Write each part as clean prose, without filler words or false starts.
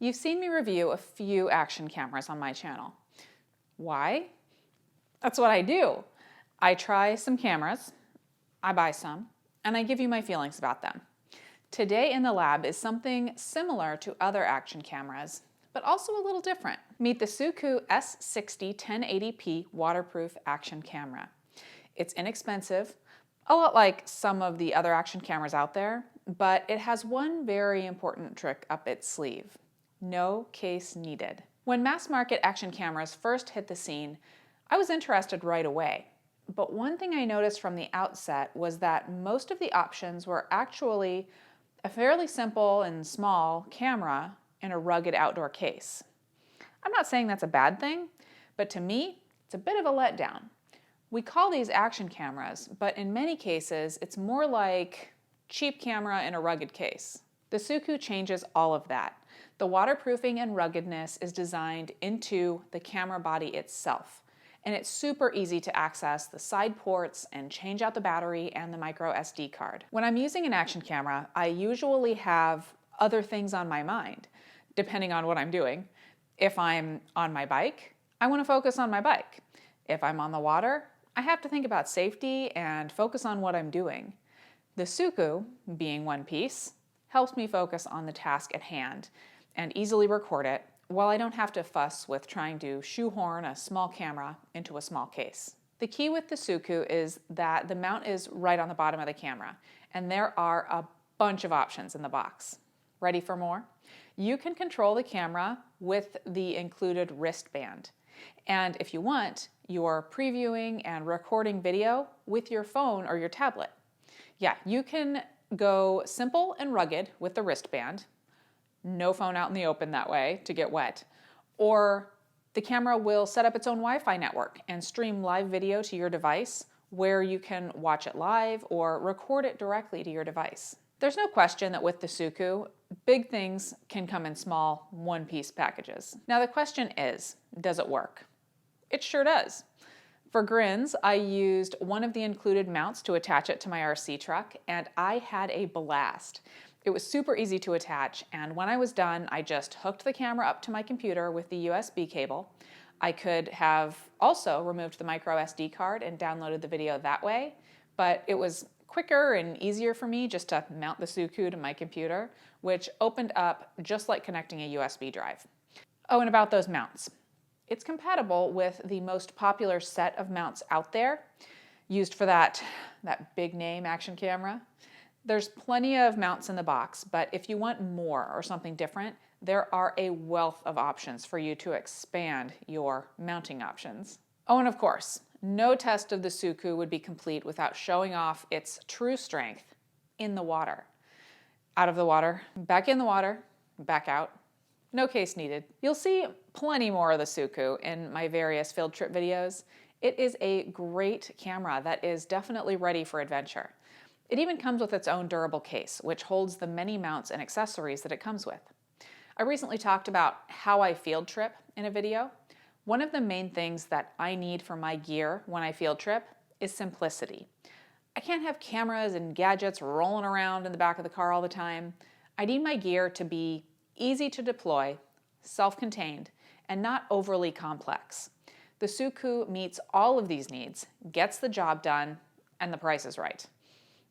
You've seen me review a few action cameras on my channel. Why? That's what I do. I try some cameras, I buy some, and I give you my feelings about them. Today in the lab is something similar to other action cameras, but also a little different. Meet the SOOCOO S60 1080p waterproof action camera. It's inexpensive, a lot like some of the other action cameras out there, but it has one very important trick up its sleeve. No case needed. When mass market action cameras first hit the scene, I was interested right away. But one thing I noticed from the outset was that most of the options were actually a fairly simple and small camera in a rugged outdoor case. I'm not saying that's a bad thing, but to me, it's a bit of a letdown. We call these action cameras, but in many cases, it's more like cheap camera in a rugged case. The SOOCOO changes all of that. The waterproofing and ruggedness is designed into the camera body itself, and it's super easy to access the side ports and change out the battery and the micro SD card. When I'm using an action camera, I usually have other things on my mind, depending on what I'm doing. If I'm on my bike, I want to focus on my bike. If I'm on the water, I have to think about safety and focus on what I'm doing. The SOOCOO, being one piece, helps me focus on the task at hand and easily record it while I don't have to fuss with trying to shoehorn a small camera into a small case. The key with the SOOCOO is that the mount is right on the bottom of the camera, and there are a bunch of options in the box. Ready for more? You can control the camera with the included wristband. And if you want, you're previewing and recording video with your phone or your tablet. Yeah, you can go simple and rugged with the wristband, no phone out in the open that way to get wet, or the camera will set up its own Wi-Fi network and stream live video to your device where you can watch it live or record it directly to your device. There's no question that with the SOOCOO, big things can come in small one-piece packages. Now the question is, does it work? It sure does. For grins, I used one of the included mounts to attach it to my RC truck, and I had a blast. It was super easy to attach, and when I was done, I just hooked the camera up to my computer with the USB cable. I could have also removed the micro SD card and downloaded the video that way, but it was quicker and easier for me just to mount the SOOCOO to my computer, which opened up just like connecting a USB drive. Oh, and about those mounts. It's compatible with the most popular set of mounts out there, used for that big name action camera. There's plenty of mounts in the box, but if you want more or something different, there are a wealth of options for you to expand your mounting options. Oh, and of course, no test of the SOOCOO would be complete without showing off its true strength in the water. Out of the water, back in the water, back out. No case needed. You'll see plenty more of the SOOCOO in my various field trip videos. It is a great camera that is definitely ready for adventure. It even comes with its own durable case, which holds the many mounts and accessories that it comes with. I recently talked about how I field trip in a video. One of the main things that I need for my gear when I field trip is simplicity. I can't have cameras and gadgets rolling around in the back of the car all the time. I need my gear to be easy to deploy, self-contained, and not overly complex. The SOOCOO meets all of these needs, gets the job done, and the price is right.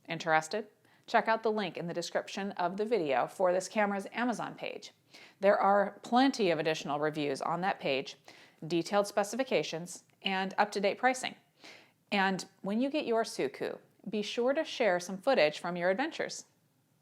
Interested? Check out the link in the description of the video for this camera's Amazon page. There are plenty of additional reviews on that page, detailed specifications, and up-to-date pricing. And when you get your SOOCOO, be sure to share some footage from your adventures.